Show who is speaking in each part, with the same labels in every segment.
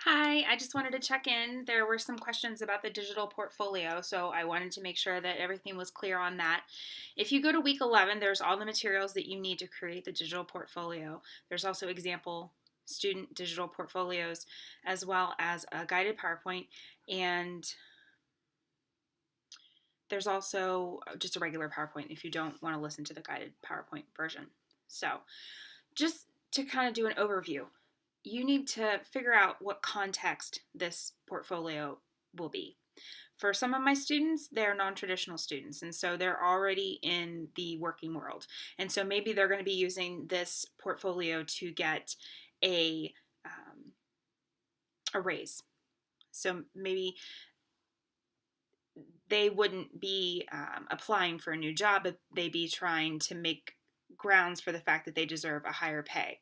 Speaker 1: Hi, I just wanted to check in. There were some questions about the digital portfolio, so I wanted to make sure that everything was clear on that. If you go to week 11, there's all the materials that you need to create the digital portfolio. There's also example student digital portfolios, as well as a guided PowerPoint, and there's also just a regular PowerPoint if you don't want to listen to the guided PowerPoint version. So, just to kind of do an overview, you need to figure out what context this portfolio will be. For some of my students, they're non traditional students, and so they're already in the working world. And so maybe they're going to be using this portfolio to get a, a raise. So maybe they wouldn't be applying for a new job, but they'd be trying to make grounds for the fact that they deserve a higher pay.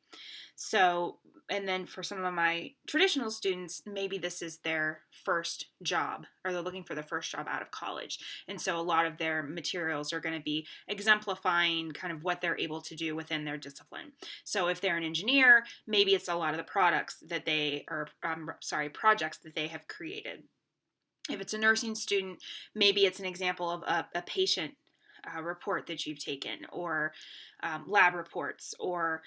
Speaker 1: So, and then for some of my traditional students, maybe this is their first job or they're looking for the first job out of college. And so a lot of their materials are going to be exemplifying kind of what they're able to do within their discipline. So if they're an engineer, maybe it's a lot of the products that they are, projects that they have created. If it's a nursing student, maybe it's an example of a patient report that you've taken, or lab reports, or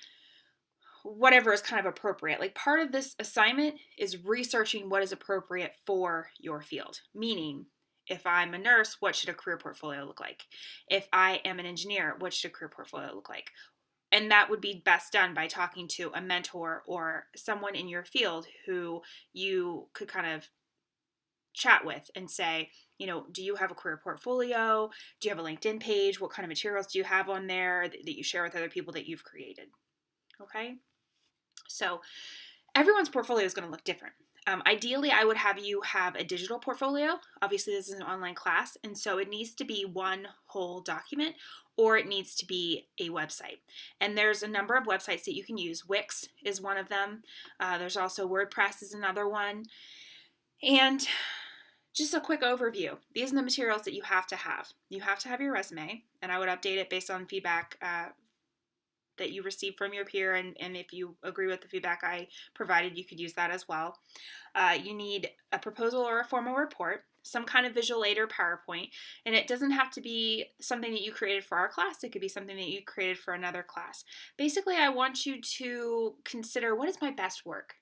Speaker 1: whatever is kind of appropriate. Like, part of this assignment is researching what is appropriate for your field. Meaning, if I'm a nurse, what should a career portfolio look like? If I am an engineer, what should a career portfolio look like? And that would be best done by talking to a mentor or someone in your field who you could kind of chat with and say, do you have a career portfolio? Do you have a LinkedIn page? What kind of materials do you have on there that you share with other people that you've created? Okay. So everyone's portfolio is going to look different. Ideally, I would have you have a digital portfolio. Obviously, this is an online class, and so it needs to be one whole document, or it needs to be a website. And there's a number of websites that you can use. Wix is one of them. There's also WordPress is another one. And just a quick overview. These are the materials that you have to have. You have to have your resume, and I would update it based on feedback that you receive from your peer, and if you agree with the feedback I provided, you could use that as well. You need a proposal or a formal report, some kind of visual aid or PowerPoint, and it doesn't have to be something that you created for our class. It could be something that you created for another class. Basically, I want you to consider, what is my best work?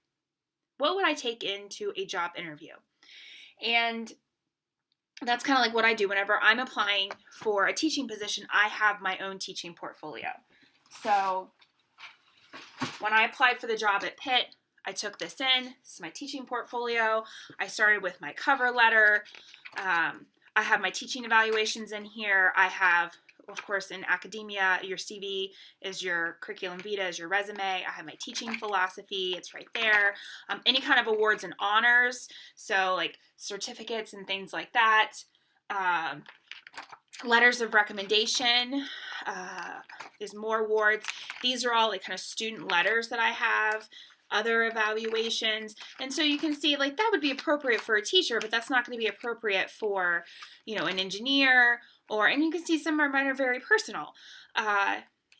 Speaker 1: What would I take into a job interview? And that's kind of like what I do whenever I'm applying for a teaching position. I have my own teaching portfolio. So when I applied for the job at Pitt, I took this in. This is my teaching portfolio. I started with my cover letter. I have my teaching evaluations in here. I have, of course, in academia, your CV is your curriculum vitae, is your resume. I have my teaching philosophy. It's right there. Any kind of awards and honors, so like certificates and things like that. Letters of recommendation, is more awards. These are all like kind of student letters that I have, other evaluations. And so you can see, like, that would be appropriate for a teacher, but that's not going to be appropriate for, an engineer. And you can see some of mine are very personal.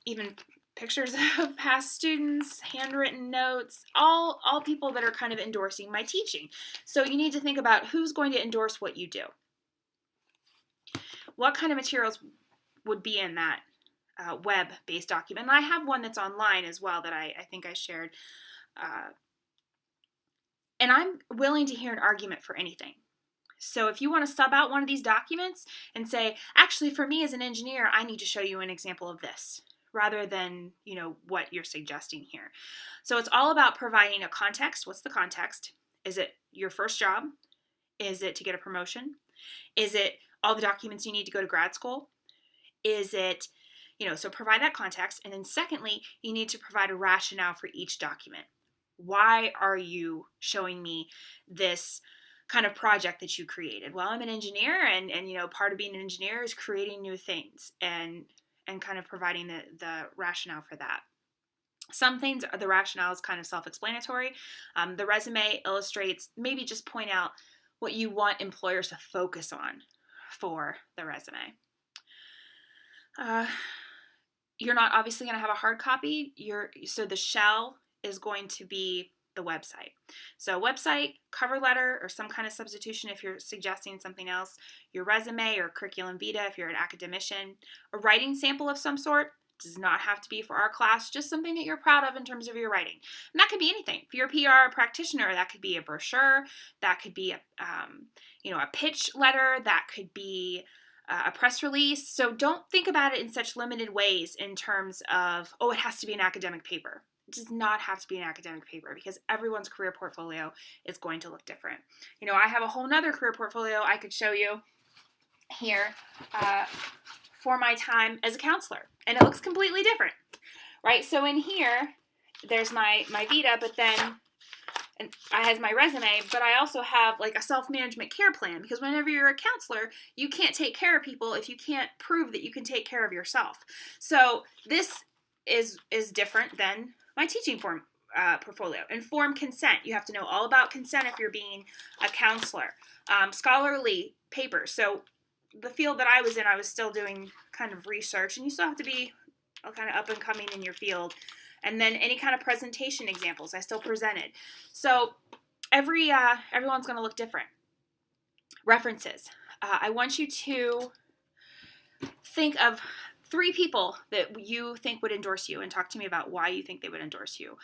Speaker 1: Even pictures of past students, handwritten notes, all people that are kind of endorsing my teaching. So you need to think about who's going to endorse what you do. What kind of materials would be in that web-based document? And I have one that's online as well that I think I shared. And I'm willing to hear an argument for anything. So if you want to sub out one of these documents and say, actually, for me as an engineer, I need to show you an example of this, rather than, what you're suggesting here. So it's all about providing a context. What's the context? Is it your first job? Is it to get a promotion? Is it all the documents you need to go to grad school? Is it, so provide that context. And then secondly, you need to provide a rationale for each document. Why are you showing me this kind of project that you created? Well, I'm an engineer, and part of being an engineer is creating new things and kind of providing the rationale for that. Some things, the rationale is kind of self-explanatory. The resume illustrates, maybe just point out what you want employers to focus on for the resume. You're not obviously going to have a hard copy. So the shell is going to be the website. So website, cover letter, or some kind of substitution if you're suggesting something else, your resume or curriculum vitae if you're an academician, a writing sample of some sort. Does not have to be for our class, just something that you're proud of in terms of your writing. And that could be anything. If you're a PR practitioner, that could be a brochure, that could be a pitch letter, that could be a press release. So don't think about it in such limited ways in terms of, oh, it has to be an academic paper. It does not have to be an academic paper because everyone's career portfolio is going to look different. I have a whole nother career portfolio I could show you here for my time as a counselor, and it looks completely different, right? So in here, there's my vita, but then I have my resume, but I also have like a self-management care plan, because whenever you're a counselor, you can't take care of people if you can't prove that you can take care of yourself. So this is different than my teaching form portfolio. Informed consent. You have to know all about consent if you're being a counselor. Scholarly papers. So the field that I was in, I was still doing kind of research, and you still have to be kind of up and coming in your field. And then any kind of presentation examples, I still presented. So everyone's going to look different. References. I want you to think of 3 people that you think would endorse you, and talk to me about why you think they would endorse you.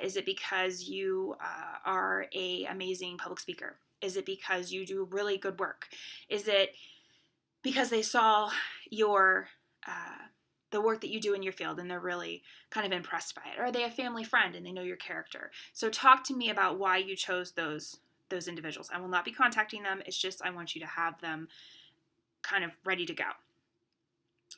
Speaker 1: Is it because you are an amazing public speaker? Is it because you do really good work? Is it because they saw your the work that you do in your field and they're really kind of impressed by it? Or are they a family friend and they know your character? So talk to me about why you chose those individuals. I will not be contacting them. It's just I want you to have them kind of ready to go.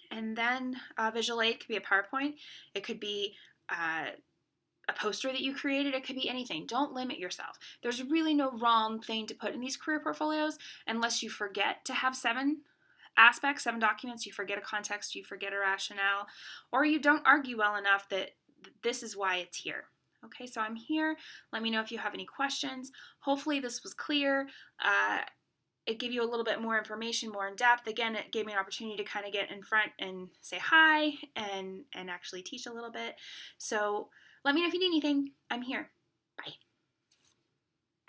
Speaker 1: And then visual aid could be a PowerPoint. It could be a poster that you created. It could be anything. Don't limit yourself. There's really no wrong thing to put in these career portfolios unless you forget to have 7 aspects, 7 documents, you forget a context, you forget a rationale, or you don't argue well enough that this is why it's here. Okay, so I'm here. Let me know if you have any questions. Hopefully this was clear. It gave you a little bit more information, more in depth. Again, it gave me an opportunity to kind of get in front and say hi and actually teach a little bit. So let me know if you need anything. I'm here. Bye.